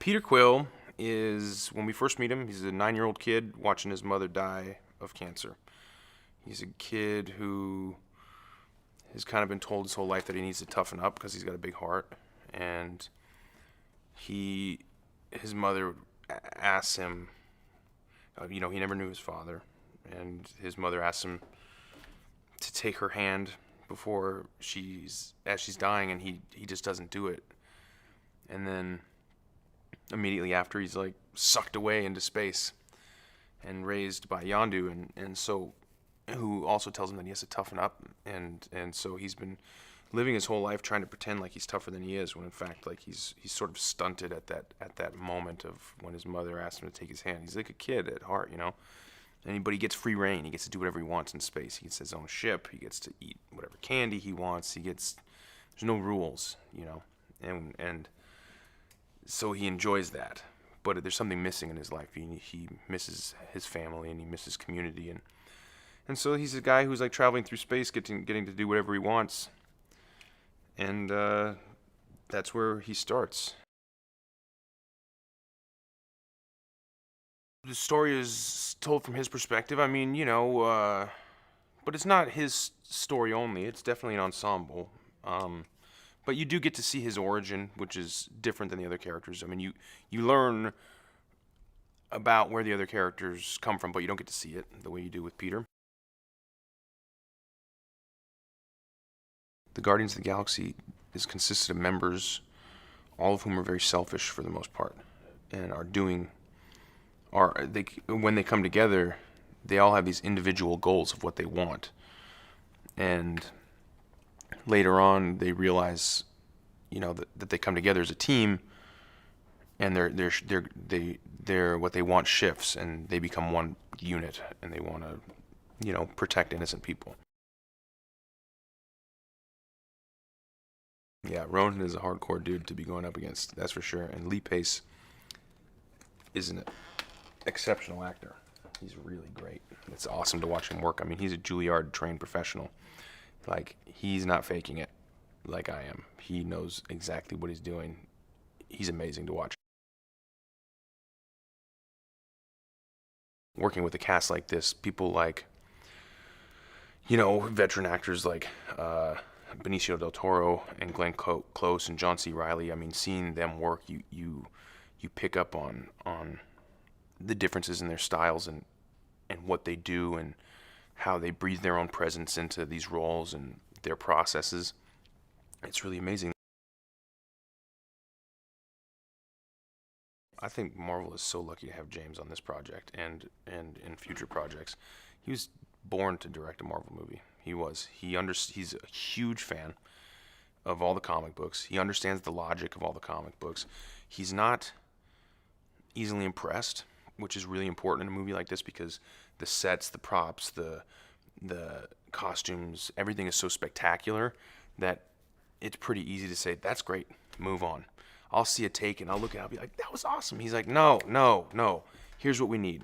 Peter Quill is, when we first meet him, he's a 9-year-old kid watching his mother die of cancer. He's a kid who has kind of been told his whole life that he needs to toughen up because he's got a big heart. And his mother asks him, he never knew his father. And his mother asks him to take her hand as she's dying, and he just doesn't do it. And then immediately after, he's like sucked away into space and raised by Yondu, and so who also tells him that he has to toughen up, and so he's been living his whole life trying to pretend like he's tougher than he is, when in fact like he's sort of stunted at that moment of when his mother asked him to take his hand. He's like a kid at heart, but he gets free reign. He gets to do whatever he wants in space. He gets his own ship. He gets to eat whatever candy he wants. There's no rules, and so he enjoys that. But there's something missing in his life. He misses his family, and he misses community, and so he's a guy who's like traveling through space, getting to do whatever he wants, and that's where he starts. The story is told from his perspective. I mean, but it's not his story only. It's definitely an ensemble. But you do get to see his origin, which is different than the other characters. I mean, you learn about where the other characters come from, but you don't get to see it the way you do with Peter. The Guardians of the Galaxy is consisted of members, all of whom are very selfish for the most part, and when they come together, they all have these individual goals of what they want, and later on they realize, that they come together as a team, and they're what they want shifts, and they become one unit, and they want to, protect innocent people. Yeah, Ronan is a hardcore dude to be going up against, that's for sure. And Lee Pace is an exceptional actor. He's really great. It's awesome to watch him work. I mean, he's a Juilliard-trained professional. Like, he's not faking it like I am. He knows exactly what he's doing. He's amazing to watch. Working with a cast like this, people like, veteran actors like Benicio del Toro and Glenn Close and John C. Reilly. I mean, seeing them work, you pick up on the differences in their styles and what they do and how they breathe their own presence into these roles and their processes. It's really amazing. I think Marvel is so lucky to have James on this project and in future projects. He was born to direct a Marvel movie. He's a huge fan of all the comic books. He understands the logic of all the comic books. He's not easily impressed, which is really important in a movie like this, because the sets, the props, the costumes, everything is so spectacular that it's pretty easy to say, that's great, move on. I'll see a take and I'll look at it, I'll be like, that was awesome. He's like, no, here's what we need,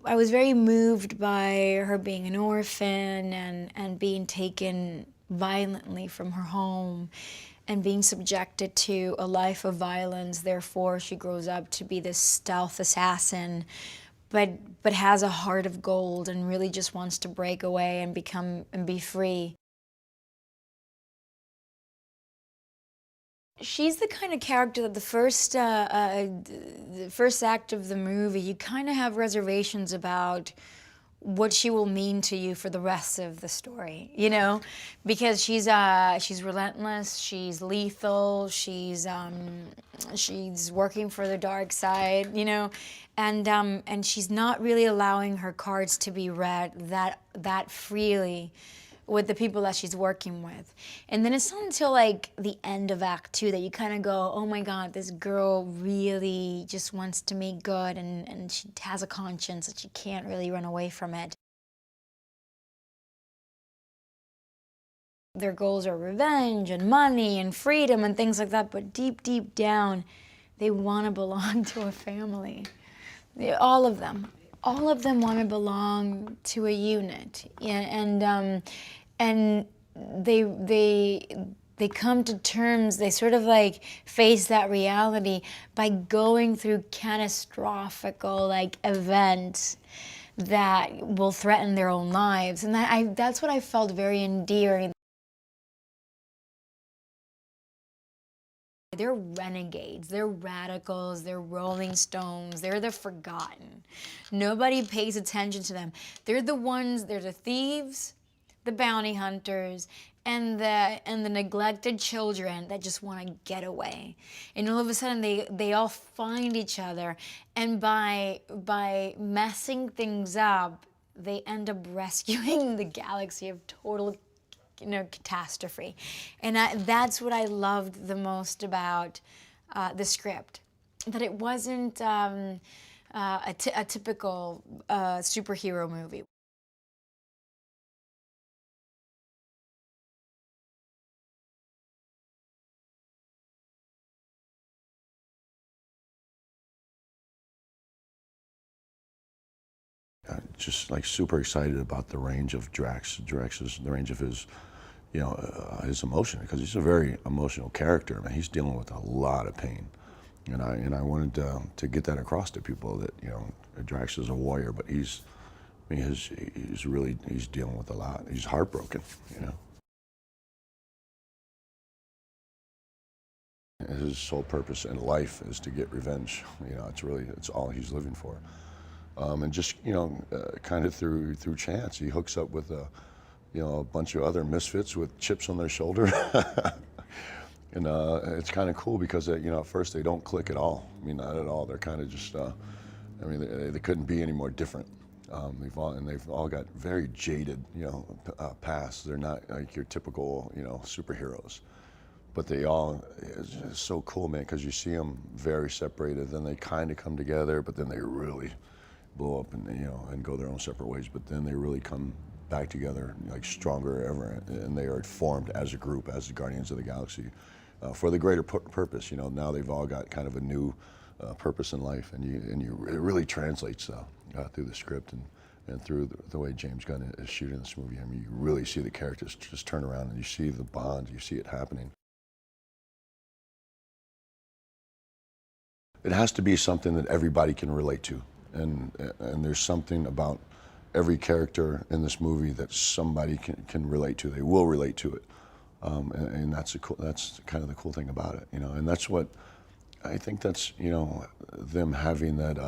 I was very moved by her being an orphan and being taken violently from her home and being subjected to a life of violence. Therefore, she grows up to be this stealth assassin, but has a heart of gold and really just wants to break away and be free. She's the kind of character that the first act of the movie, you kind of have reservations about what she will mean to you for the rest of the story, because she's relentless, she's lethal, she's working for the dark side, and she's not really allowing her cards to be read that freely with the people that she's working with. And then it's not until like the end of Act 2 that you kind of go, oh my God, this girl really just wants to make good, and she has a conscience that she can't really run away from it. Their goals are revenge and money and freedom and things like that, but deep, deep down, They want to belong to a family. All of them. All of them want to belong to a unit. Yeah, and they come to terms, they sort of like face that reality by going through catastrophical like events that will threaten their own lives. And that's what I felt very endearing. They're renegades, they're radicals, they're Rolling Stones, they're the forgotten. Nobody pays attention to them. They're the ones, they're the thieves, the bounty hunters, and the neglected children that just want to get away. And all of a sudden they all find each other, and by messing things up, they end up rescuing the galaxy of total catastrophe. And that's what I loved the most about the script, that it wasn't a typical superhero movie. Just like super excited about the range of Drax. Drax is the range of his, his emotion, because he's a very emotional character. Man, he's dealing with a lot of pain, and I wanted to get that across to people that Drax is a warrior, but he's dealing with a lot. He's heartbroken. His sole purpose in life is to get revenge. It's all he's living for. And just kind of through chance, he hooks up with a bunch of other misfits with chips on their shoulder, and it's kind of cool because at first they don't click at all. I mean, not at all. They're kind of just, they couldn't be any more different. They've all got very jaded pasts. They're not like your typical superheroes. But it's so cool, man, because you see them very separated, then they kind of come together, but then they really blow up and go their own separate ways. But then they really come back together like stronger ever, and they are formed as a group, as the Guardians of the Galaxy, for the greater purpose. Now they've all got kind of a new purpose in life, and it really translates through the script and through the way James Gunn is shooting this movie. I mean, you really see the characters just turn around, and you see the bond, you see it happening. It has to be something that everybody can relate to, and there's something about every character in this movie that somebody can relate to. They will relate to it, and that's kind of the cool thing about it, And that's what I think. That's them having that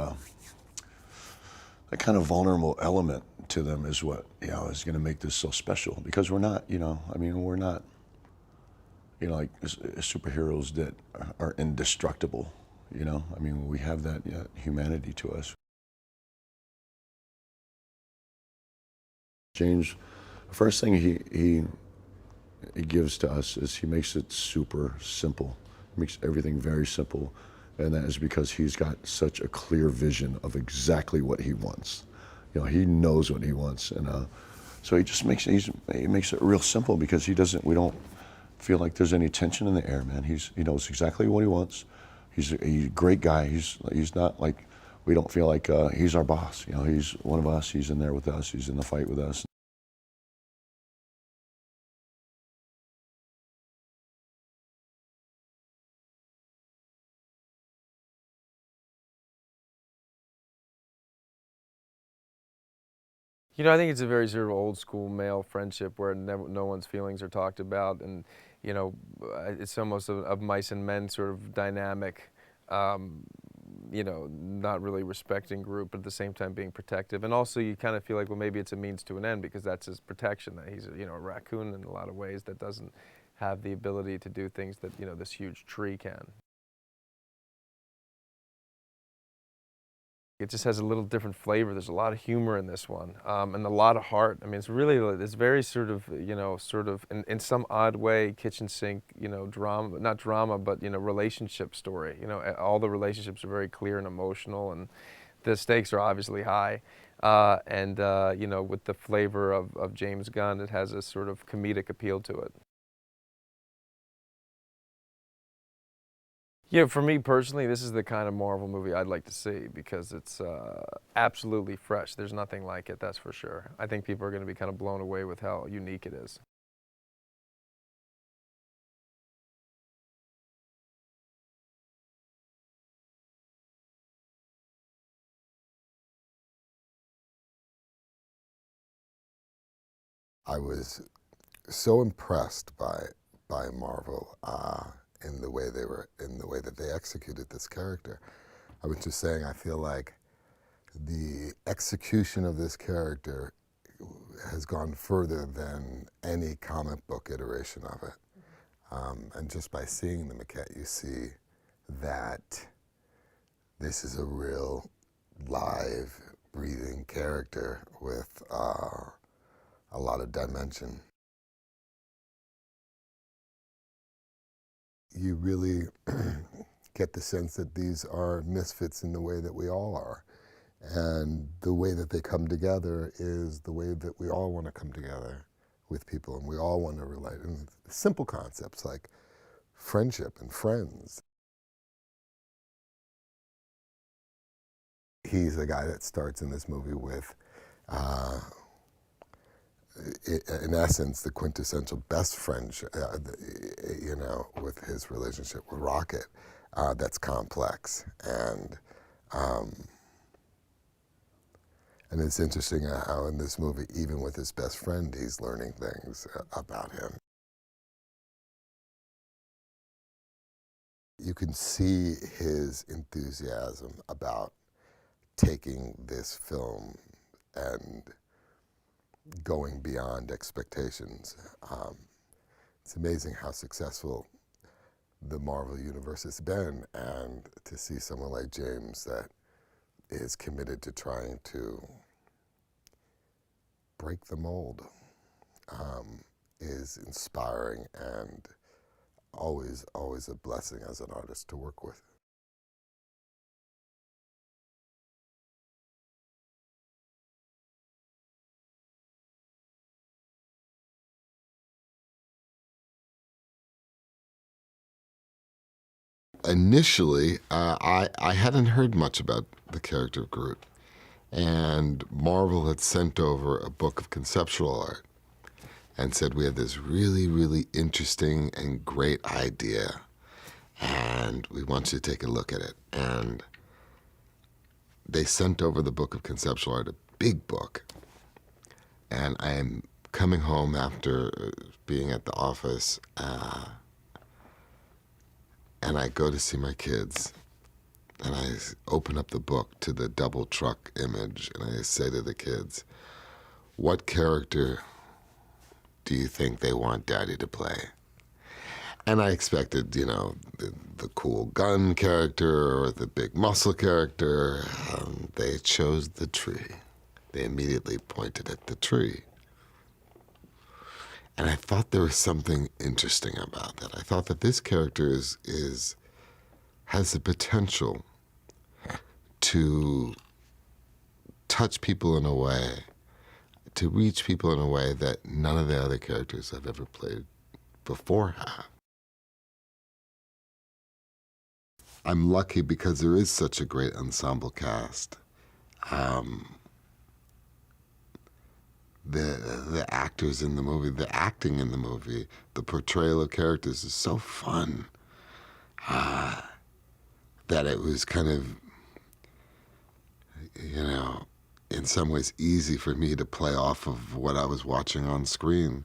that kind of vulnerable element to them is what is going to make this so special. Because we're not, we're not, like superheroes that are indestructible. We have that humanity to us. James, the first thing he gives to us is he makes it super simple. He makes everything very simple, and that is because he's got such a clear vision of exactly what he wants. He knows what he wants, and so he just makes it real simple, because we don't feel like there's any tension in the air, man. He knows exactly what he wants. He's a great guy. He's not like, we don't feel like he's our boss. He's one of us. He's in there with us. He's in the fight with us. I think it's a very sort of old school male friendship where no one's feelings are talked about, and it's almost a mice and men sort of dynamic. Not really respecting group, but at the same time being protective. And also you kind of feel like, well, maybe it's a means to an end, because that's his protection, that he's a raccoon in a lot of ways that doesn't have the ability to do things that this huge tree can. It just has a little different flavor. There's a lot of humor in this one, and a lot of heart. I mean, it's very sort of, in some odd way, kitchen sink, drama, not drama, but, relationship story. All the relationships are very clear and emotional, and the stakes are obviously high. And with the flavor of James Gunn, it has a sort of comedic appeal to it. Yeah, for me personally, this is the kind of Marvel movie I'd like to see because it's absolutely fresh. There's nothing like it, that's for sure. I think people are going to be kind of blown away with how unique it is. I was so impressed by Marvel in the way that they executed this character. I was just saying, I feel like the execution of this character has gone further than any comic book iteration of it. And just by seeing the maquette, you see that this is a real live, breathing character with a lot of dimension. You really get the sense that these are misfits in the way that we all are. And the way that they come together is the way that we all want to come together with people, and we all want to relate. And simple concepts like friendship and friends. He's the guy that starts in this movie with, in essence, the quintessential best friend, with his relationship with Rocket, that's complex. And it's interesting how in this movie, even with his best friend, he's learning things about him. You can see his enthusiasm about taking this film and going beyond expectations. It's amazing how successful the Marvel Universe has been, and to see someone like James that is committed to trying to break the mold is inspiring and always a blessing as an artist to work with. Initially, I hadn't heard much about the character of Groot, and Marvel had sent over a book of conceptual art and said, we have this really, really interesting and great idea, and we want you to take a look at it. And they sent over the book of conceptual art, a big book, and I am coming home after being at the office, and I go to see my kids, and I open up the book to the double truck image, and I say to the kids, what character do you think they want Daddy to play? And I expected, the cool gun character or the big muscle character. They chose the tree. They immediately pointed at the tree. And I thought there was something interesting about that. I thought that this character has the potential to touch people in a way, to reach people in a way that none of the other characters I've ever played before have. I'm lucky because there is such a great ensemble cast. The actors in the movie, the acting in the movie, the portrayal of characters is so fun that it was kind of, in some ways easy for me to play off of what I was watching on screen.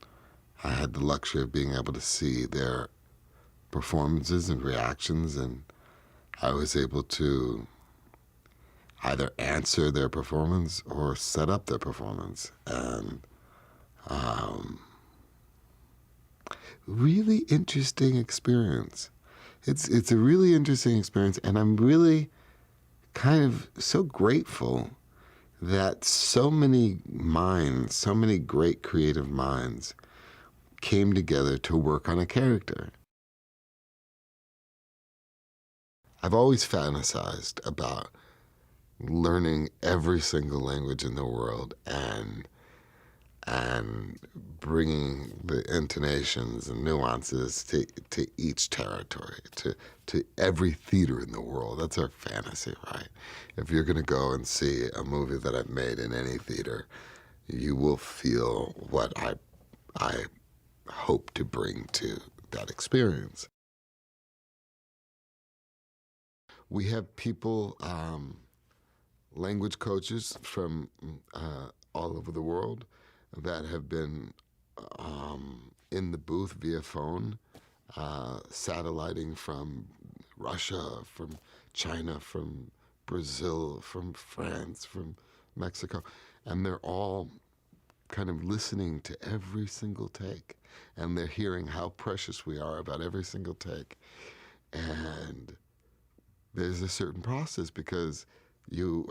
I had the luxury of being able to see their performances and reactions, and I was able to either answer their performance or set up their performance. And really interesting experience. It's a really interesting experience, and I'm really kind of so grateful that so many minds, so many great creative minds came together to work on a character. I've always fantasized about learning every single language in the world and and bringing the intonations and nuances to each territory, to every theater in the world. That's our fantasy, right? If you're going to go and see a movie that I've made in any theater, you will feel what I hope to bring to that experience. We have people, language coaches from all over the world that have been in the booth via phone, satelliting from Russia, from China, from Brazil, from France, from Mexico, and they're all kind of listening to every single take, and they're hearing how precious we are about every single take. And there's a certain process because you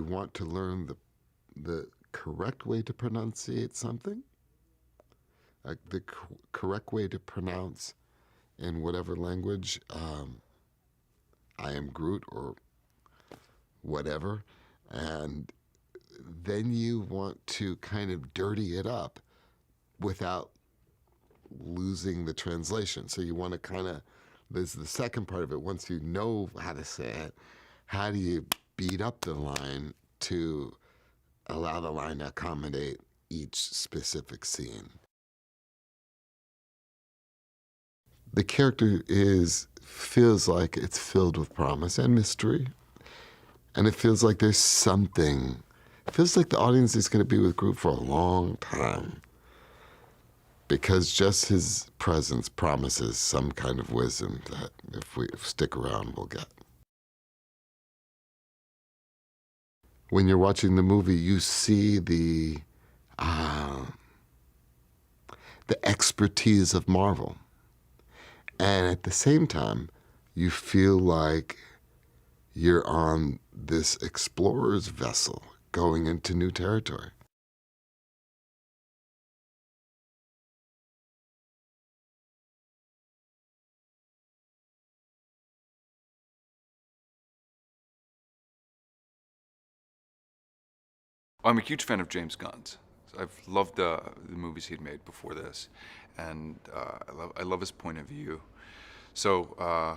want to learn the correct way to pronunciate something, like the correct way to pronounce in whatever language, I am Groot or whatever, and then you want to kind of dirty it up without losing the translation. So you want to kind of, there's the second part of it. Once you know how to say it, how do you beat up the line to allow the line to accommodate each specific scene? The character feels like it's filled with promise and mystery, and it feels like there's something. It feels like the audience is going to be with Groot for a long time, because just his presence promises some kind of wisdom that if we stick around, we'll get. When you're watching the movie, you see the expertise of Marvel. And at the same time, you feel like you're on this explorer's vessel going into new territory. I'm a huge fan of James Gunn's. I've loved the movies he'd made before this, and I love his point of view. So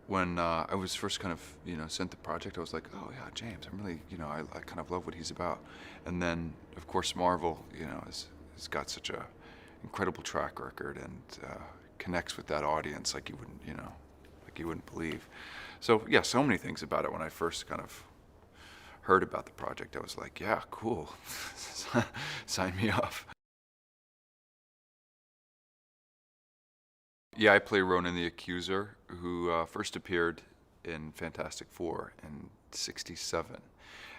when I was first kind of sent the project, I was like, oh yeah, James, I'm really I kind of love what he's about. And then of course Marvel has got such a incredible track record and connects with that audience like you wouldn't believe. So yeah, so many things about it. When I first kind of heard about the project, I was like, yeah, cool, sign me up. Yeah, I play Ronan the Accuser, who first appeared in Fantastic Four in '67.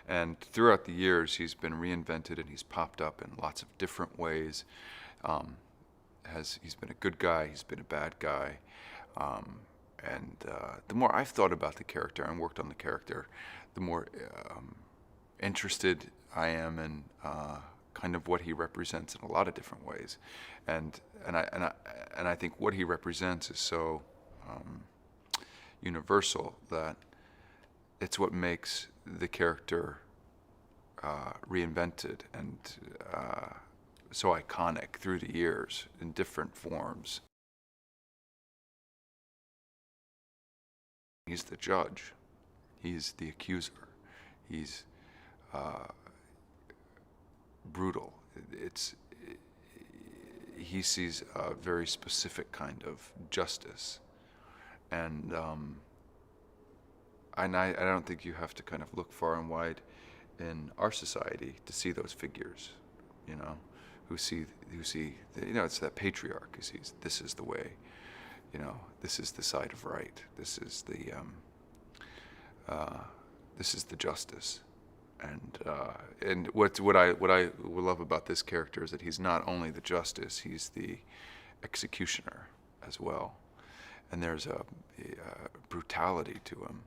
And throughout the years, he's been reinvented and he's popped up in lots of different ways. He's been a good guy, he's been a bad guy. And the more I've thought about the character and worked on the character, the more interested I am in kind of what he represents in a lot of different ways, and I think what he represents is so universal that it's what makes the character reinvented and so iconic through the years in different forms. He's the judge. He's the accuser. He's brutal. He sees a very specific kind of justice, and I don't think you have to kind of look far and wide in our society to see those figures, who see it's that patriarch who sees this is the way, this is the side of right, this is the justice. And what I love about this character is that he's not only the justice, he's the executioner as well, and there's a brutality to him,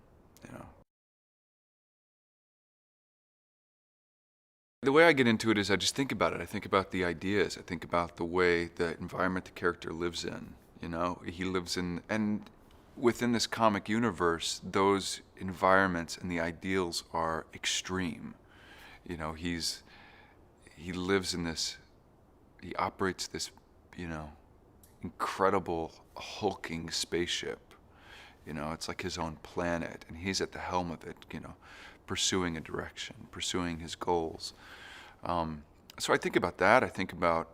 The way I get into it is I just think about it. I think about the ideas. I think about the way the environment the character lives in. He lives in, and within this comic universe, those environments and the ideals are extreme. he lives in this, he operates this, incredible hulking spaceship. It's like his own planet, and he's at the helm of it, pursuing a direction, pursuing his goals. So I think about that. I think about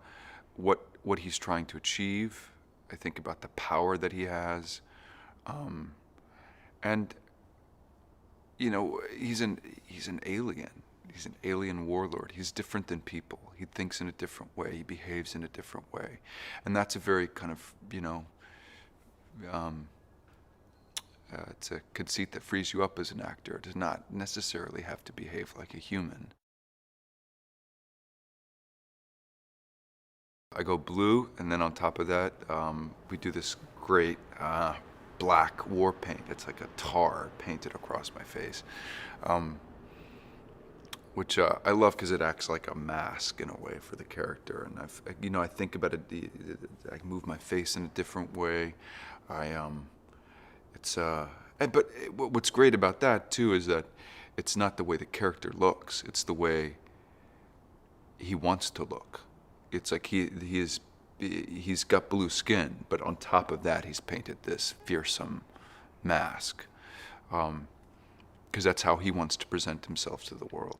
what he's trying to achieve. I think about the power that he has. And he's an alien. He's an alien warlord. He's different than people. He thinks in a different way. He behaves in a different way. And that's a very kind of, it's a conceit that frees you up as an actor to not necessarily have to behave like a human. I go blue, and then on top of that, we do this great black war paint. It's like a tar painted across my face, which I love because it acts like a mask in a way for the character. And I think about it. I move my face in a different way. But what's great about that too is that it's not the way the character looks. It's the way he wants to look. It's like he's got blue skin, but on top of that, he's painted this fearsome mask, because that's how he wants to present himself to the world.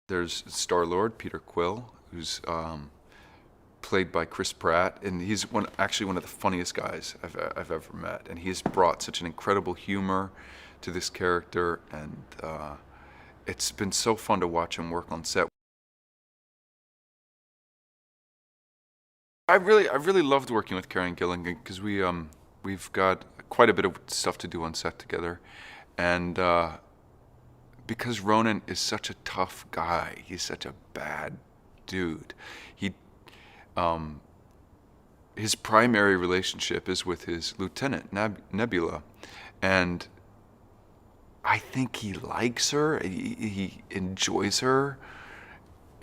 There's Star-Lord, Peter Quill, who's played by Chris Pratt, and he's actually one of the funniest guys I've ever met, and he's brought such an incredible humor to this character, and it's been so fun to watch him work on set. I really loved working with Karen Gillan because we've got quite a bit of stuff to do on set together, and because Ronan is such a tough guy, he's such a bad dude. His primary relationship is with his lieutenant Nebula, and I think he likes her. He enjoys her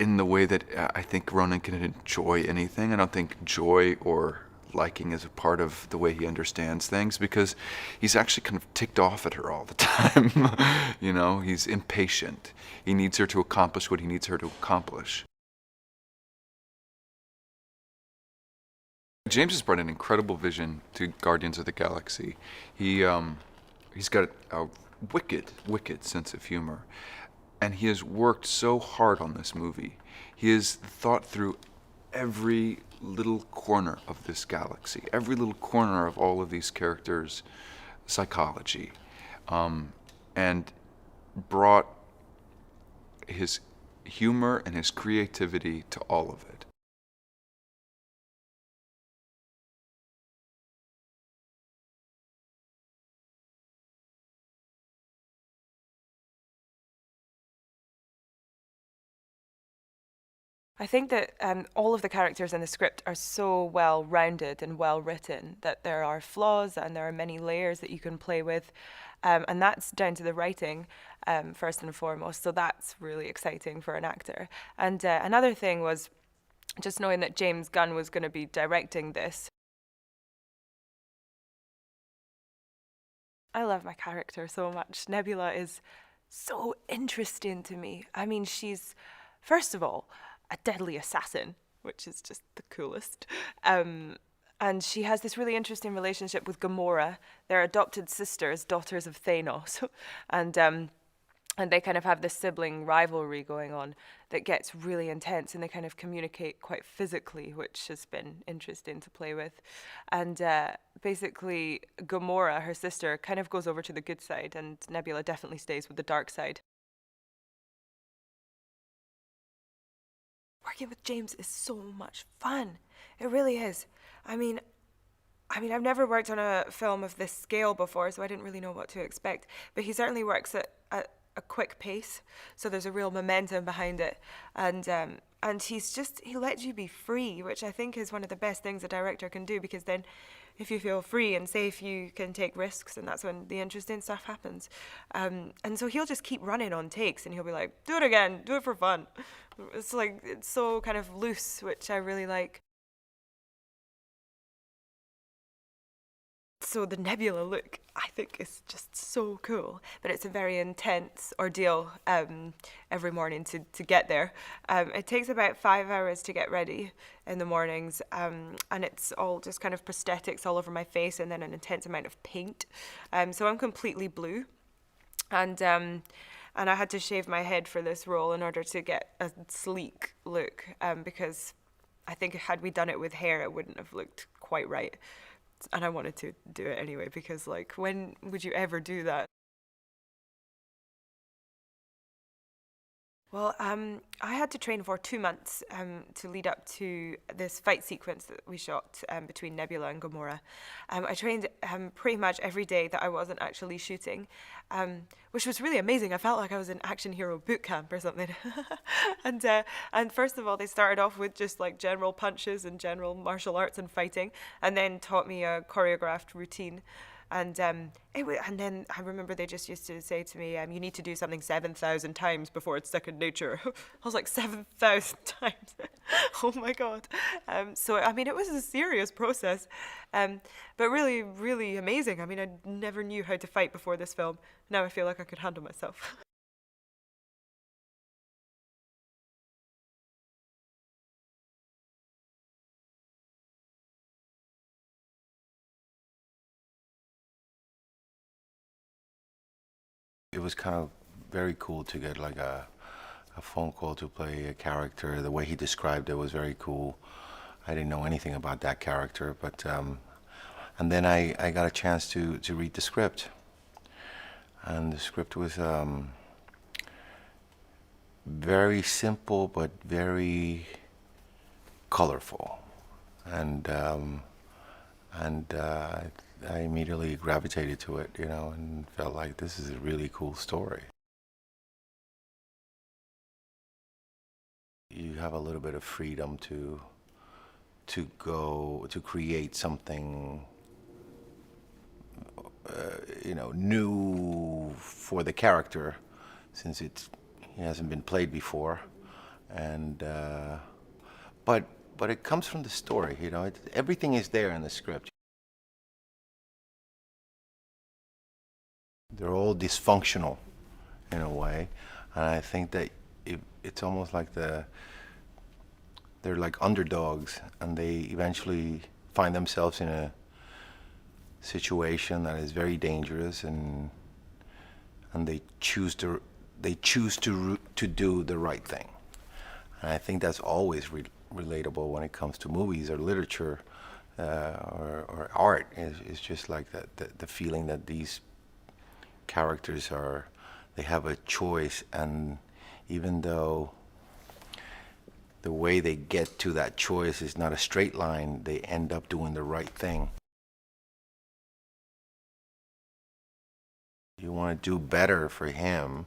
in the way that I think Ronan can enjoy anything. I don't think joy or liking is a part of the way he understands things, because he's actually kind of ticked off at her all the time. He's impatient. He needs her to accomplish what he needs her to accomplish. James has brought an incredible vision to Guardians of the Galaxy. He's got a wicked sense of humor. And he has worked so hard on this movie. He has thought through every little corner of this galaxy, every little corner of all of these characters' psychology, and brought his humor and his creativity to all of it. I think that all of the characters in the script are so well rounded and well written that there are flaws and there are many layers that you can play with, and that's down to the writing first and foremost. So that's really exciting for an actor. And another thing was just knowing that James Gunn was going to be directing this. I love my character so much. Nebula is so interesting to me. I mean, she's, first of all, a deadly assassin, which is just the coolest. And she has this really interesting relationship with Gamora. They're adopted sisters, daughters of Thanos. And they kind of have this sibling rivalry going on that gets really intense, and they kind of communicate quite physically, which has been interesting to play with. And basically, Gamora, her sister, kind of goes over to the good side, and Nebula definitely stays with the dark side. Working with James is so much fun. It really is. I mean, I've never worked on a film of this scale before, so I didn't really know what to expect. But he certainly works at a quick pace, so there's a real momentum behind it. And he lets you be free, which I think is one of the best things a director can do, because then if you feel free and safe, you can take risks, and that's when the interesting stuff happens. And so he'll just keep running on takes, and he'll be like, do it again, do it for fun. It's so kind of loose, which I really like. so the Nebula look, I think, is just so cool. But it's a very intense ordeal every morning to get there. It takes about 5 hours to get ready in the mornings, and it's all just kind of prosthetics all over my face and then an intense amount of paint. So I'm completely blue. And I had to shave my head for this role in order to get a sleek look, because I think had we done it with hair, it wouldn't have looked quite right. And I wanted to do it anyway, because like, when would you ever do that? Well, I had to train for 2 months to lead up to this fight sequence that we shot between Nebula and Gamora. I trained pretty much every day that I wasn't actually shooting, which was really amazing. I felt like I was in action hero boot camp or something. And first of all, they started off with just like general punches and general martial arts and fighting, and then taught me a choreographed routine. And then I remember they just used to say to me, you need to do something 7,000 times before it's second nature. I was like, 7,000 times? Oh my God. So, I mean, it was a serious process, but really, really amazing. I mean, I never knew how to fight before this film. Now I feel like I could handle myself. It was kind of very cool to get like a phone call to play a character. The way he described it was very cool. I didn't know anything about that character, but and then I got a chance to read the script, and the script was very simple but very colorful, and I immediately gravitated to it, you know, and felt like this is a really cool story. You have a little bit of freedom to go to create something, you know, new for the character, since he hasn't been played before, and but it comes from the story, you know. Everything is there in the script. They're all dysfunctional in a way, and I think that it's almost like they're like underdogs, and they eventually find themselves in a situation that is very dangerous, and they choose to do the right thing. And I think that's always relatable when it comes to movies or literature or art. It's just like the feeling that these characters they have a choice, and even though the way they get to that choice is not a straight line, they end up doing the right thing. You want to do better for him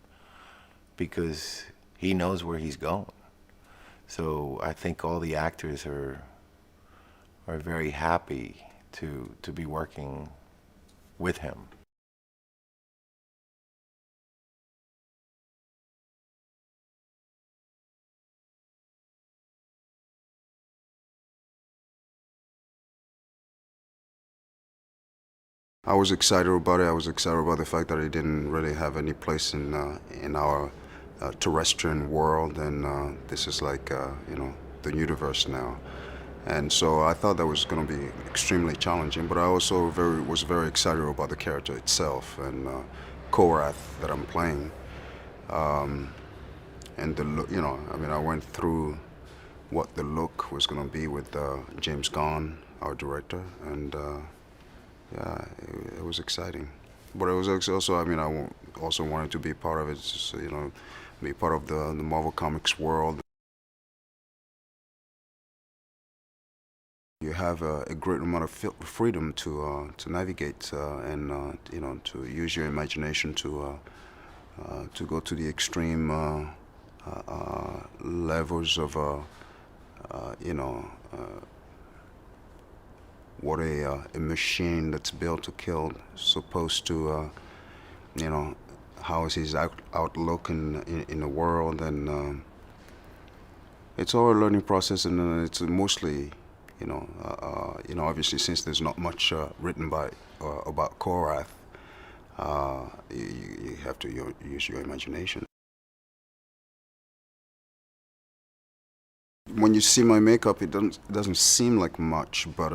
because he knows where he's going. So I think all the actors are very happy to be working with him. I was excited about it. I was excited about the fact that it didn't really have any place in our terrestrial world, and this is like you know, the universe now. And so I thought that was going to be extremely challenging, but I also was very excited about the character itself and Korath that I'm playing. And the look, you know, I mean, I went through what the look was going to be with James Gunn, our director, and yeah, it was exciting. But it was also, I mean, I also wanted to be part of it, so, you know, be part of the Marvel Comics world. You have a great amount of freedom to navigate and you know, to use your imagination to go to the extreme levels of you know, what a machine that's built to kill supposed to, you know, how is his outlook in the world, and it's all a learning process, and it's mostly Obviously, since there's not much written by about Korath, you have to use your imagination. When you see my makeup, it doesn't seem like much, but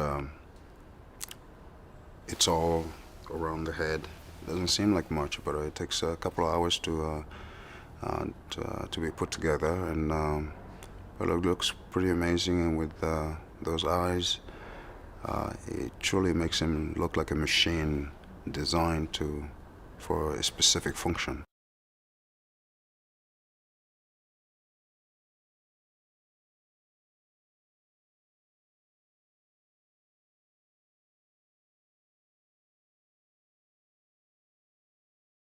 it's all around the head. It doesn't seem like much, but it takes a couple of hours to be put together, and but it looks pretty amazing. And with those eyes, it truly makes him look like a machine designed for a specific function.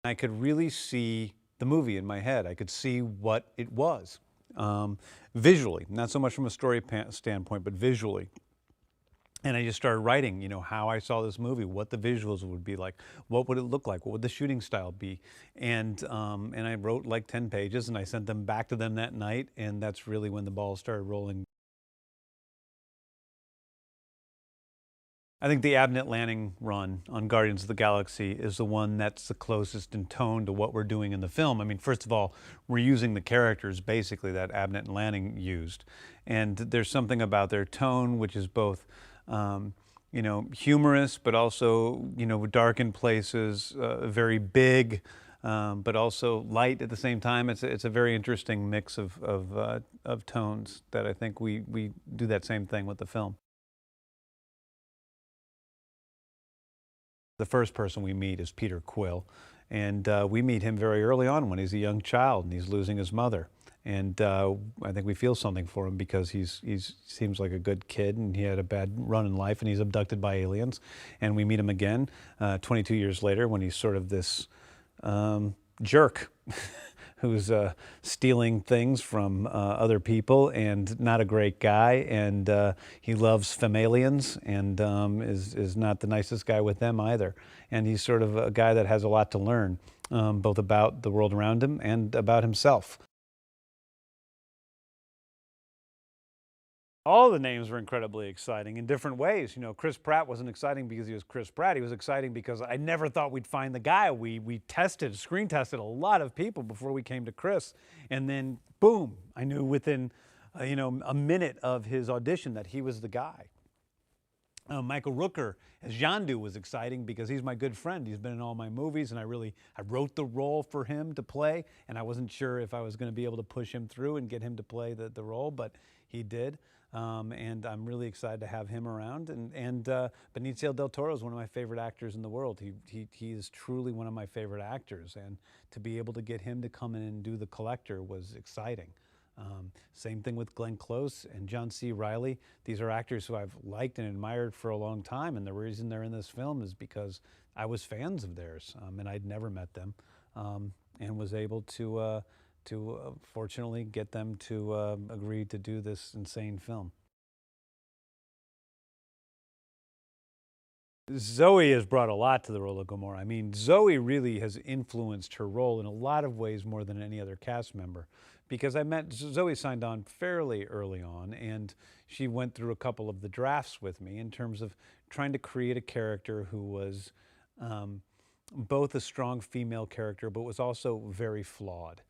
I could really see the movie in my head. I could see what it was visually, not so much from a story standpoint, but visually. And I just started writing, how I saw this movie, what the visuals would be like, what would it look like, what would the shooting style be, and I wrote like 10 pages, and I sent them back to them that night, and that's really when the ball started rolling. I think the Abnett Lanning run on Guardians of the Galaxy is the one that's the closest in tone to what we're doing in the film. I mean, first of all, we're using the characters basically that Abnett and Lanning used. And there's something about their tone, which is both, humorous, but also, dark in places, very big, but also light at the same time. It's a very interesting mix of tones that I think we do that same thing with the film. The first person we meet is Peter Quill, and we meet him very early on when he's a young child and he's losing his mother. And I think we feel something for him because he seems like a good kid, and he had a bad run in life, and he's abducted by aliens. And we meet him again 22 years later when he's sort of this jerk who's stealing things from other people and not a great guy, and he loves Femalians and is not the nicest guy with them either. And he's sort of a guy that has a lot to learn, both about the world around him and about himself. All the names were incredibly exciting in different ways. Chris Pratt wasn't exciting because he was Chris Pratt. He was exciting because I never thought we'd find the guy. We screen tested a lot of people before we came to Chris. And then, boom, I knew within, a minute of his audition that he was the guy. Michael Rooker as Yondu was exciting because he's my good friend. He's been in all my movies, and I wrote the role for him to play, and I wasn't sure if I was going to be able to push him through and get him to play the role, but he did. And I'm really excited to have him around. And Benicio del Toro is one of my favorite actors in the world. He is truly one of my favorite actors, and to be able to get him to come in and do The Collector was exciting. Same thing with Glenn Close and John C. Reilly. These are actors who I've liked and admired for a long time, and the reason they're in this film is because I was fans of theirs, and I'd never met them, and was able to fortunately get them to agree to do this insane film. Zoe has brought a lot to the role of Gamora. I mean, Zoe really has influenced her role in a lot of ways more than any other cast member, because Zoe signed on fairly early on, and she went through a couple of the drafts with me in terms of trying to create a character who was both a strong female character, but was also very flawed.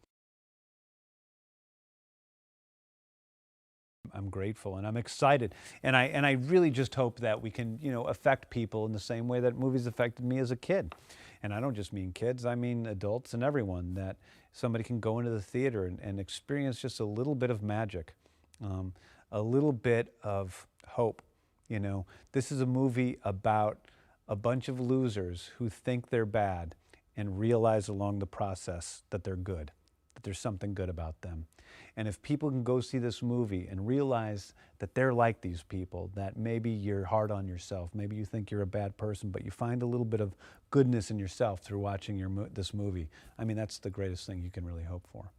I'm grateful and I'm excited, and I really just hope that we can affect people in the same way that movies affected me as a kid. And I don't just mean kids, I mean adults and everyone, that somebody can go into the theater and experience just a little bit of magic, a little bit of hope. This is a movie about a bunch of losers who think they're bad and realize along the process that they're good, that there's something good about them. And if people can go see this movie and realize that they're like these people, that maybe you're hard on yourself, maybe you think you're a bad person, but you find a little bit of goodness in yourself through watching this movie, I mean, that's the greatest thing you can really hope for.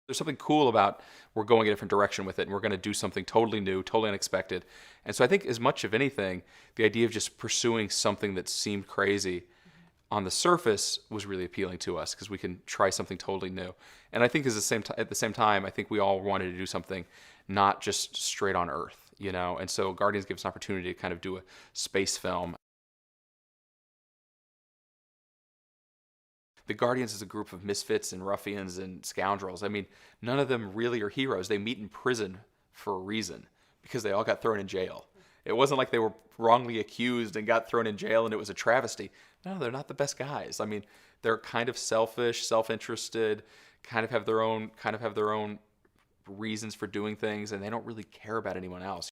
There's something cool about we're going a different direction with it, and we're going to do something totally new, totally unexpected. And so I think as much of anything, the idea of just pursuing something that seemed crazy on the surface was really appealing to us because we can try something totally new. And I think at the same time, I think we all wanted to do something not just straight on Earth, you know? And so Guardians gives us an opportunity to kind of do a space film. The Guardians is a group of misfits and ruffians and scoundrels. I mean, none of them really are heroes. They meet in prison for a reason because they all got thrown in jail. It wasn't like they were wrongly accused and got thrown in jail and it was a travesty. No, they're not the best guys. I mean, they're kind of selfish, self-interested, kind of have their own reasons for doing things, and they don't really care about anyone else.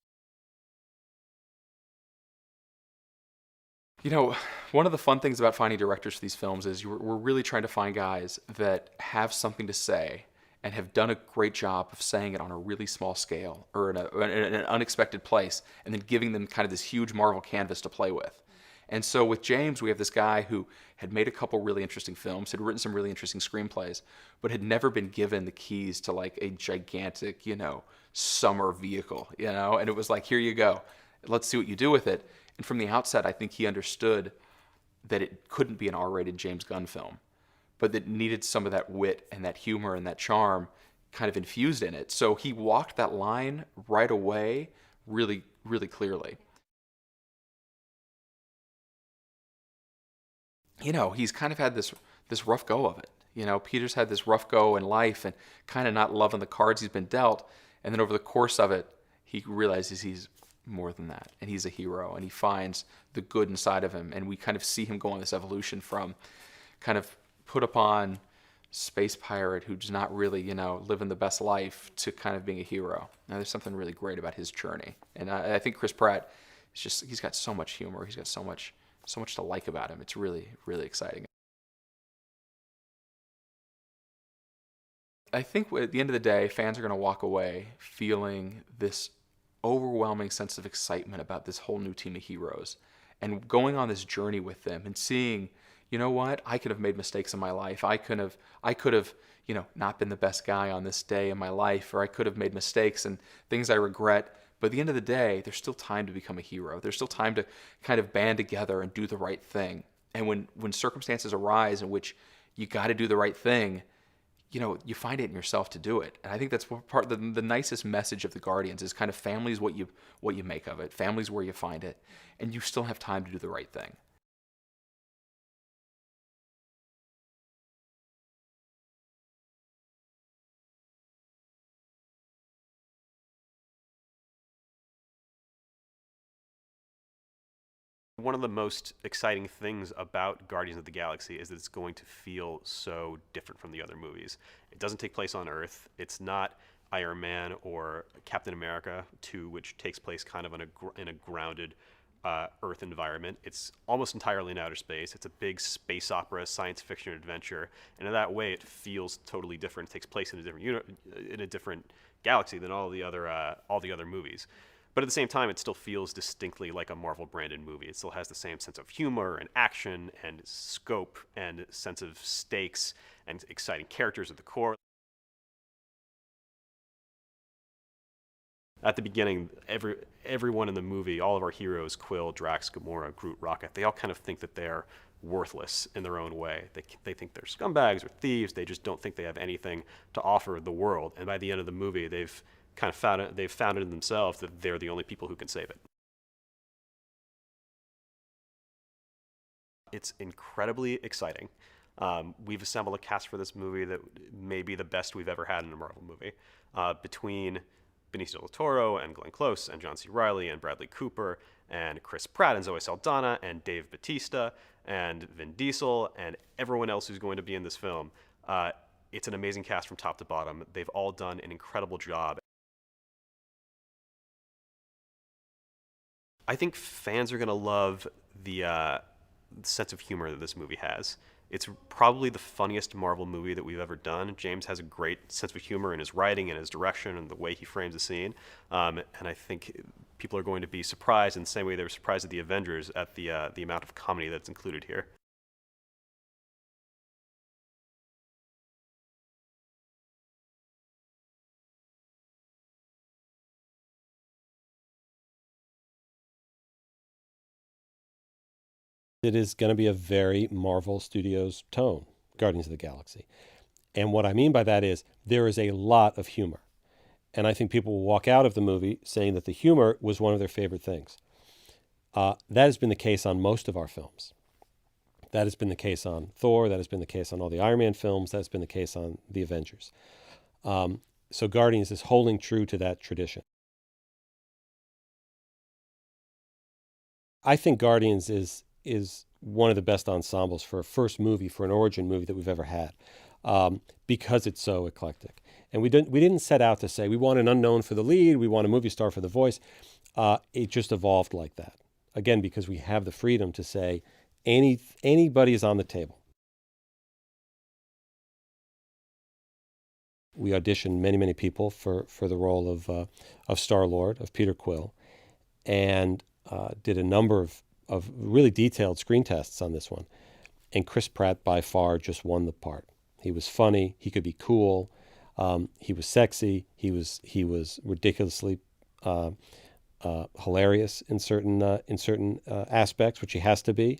You know, one of the fun things about finding directors for these films is we're really trying to find guys that have something to say and have done a great job of saying it on a really small scale or in an unexpected place, and then giving them kind of this huge Marvel canvas to play with. And so with James, we have this guy who had made a couple really interesting films, had written some really interesting screenplays, but had never been given the keys to like a gigantic, you know, summer vehicle, you know? And it was like, here you go. Let's see what you do with it. And from the outset, I think he understood that it couldn't be an R-rated James Gunn film, but that it needed some of that wit and that humor and that charm kind of infused in it. So he walked that line right away really, really clearly. You know, he's kind of had this rough go of it. You know, Peter's had this rough go in life and kind of not loving the cards he's been dealt. And then over the course of it, he realizes he's more than that. And he's a hero, and he finds the good inside of him. And we kind of see him go on this evolution from kind of put upon space pirate who does not really, you know, living the best life to kind of being a hero. Now, there's something really great about his journey. And I think Chris Pratt is just, he's got so much humor. He's got so much to like about him. It's really, really exciting. I think at the end of the day, fans are going to walk away feeling this overwhelming sense of excitement about this whole new team of heroes and going on this journey with them and seeing, you know what, I could have made mistakes in my life. I could have, you know, not been the best guy on this day in my life, or I could have made mistakes and things I regret. But at the end of the day, there's still time to become a hero. There's still time to kind of band together and do the right thing. And when circumstances arise in which you got to do the right thing, you know, you find it in yourself to do it. And I think that's part the nicest message of the Guardians is kind of family's what you make of it. Family's where you find it, and you still have time to do the right thing. One of the most exciting things about Guardians of the Galaxy is that it's going to feel so different from the other movies. It doesn't take place on Earth. It's not Iron Man or Captain America 2, which takes place kind of in a grounded Earth environment. It's almost entirely in outer space. It's a big space opera, science fiction adventure, and in that way, it feels totally different. It takes place in a different galaxy than all the other movies. But at the same time, it still feels distinctly like a Marvel-branded movie. It still has the same sense of humor and action and scope and sense of stakes and exciting characters at the core. At the beginning, everyone in the movie, all of our heroes, Quill, Drax, Gamora, Groot, Rocket, they all kind of think that they're worthless in their own way. They think they're scumbags or thieves. They just don't think they have anything to offer the world. And by the end of the movie, they've found it in themselves that they're the only people who can save it. It's incredibly exciting. We've assembled a cast for this movie that may be the best we've ever had in a Marvel movie. Between Benicio del Toro and Glenn Close and John C. Reilly and Bradley Cooper and Chris Pratt and Zoe Saldana and Dave Bautista and Vin Diesel and everyone else who's going to be in this film, it's an amazing cast from top to bottom. They've all done an incredible job. I think fans are going to love the sense of humor that this movie has. It's probably the funniest Marvel movie that we've ever done. James has a great sense of humor in his writing and his direction and the way he frames the scene. And I think people are going to be surprised in the same way they were surprised at the Avengers at the amount of comedy that's included here. It is going to be a very Marvel Studios tone, Guardians of the Galaxy. And what I mean by that is there is a lot of humor. And I think people will walk out of the movie saying that the humor was one of their favorite things. That has been the case on most of our films. That has been the case on Thor. That has been the case on all the Iron Man films. That has been the case on the Avengers. So Guardians is holding true to that tradition. I think Guardians is one of the best ensembles for a first movie, for an origin movie that we've ever had, because it's so eclectic. And we didn't set out to say we want an unknown for the lead, we want a movie star for the voice. It just evolved like that. Again, because we have the freedom to say anybody is on the table. We auditioned many people for the role of Star-Lord, of Peter Quill, and did a number of really detailed screen tests on this one. And Chris Pratt by far just won the part. He was funny. He could be cool. He was sexy. He was ridiculously hilarious in certain aspects, which he has to be.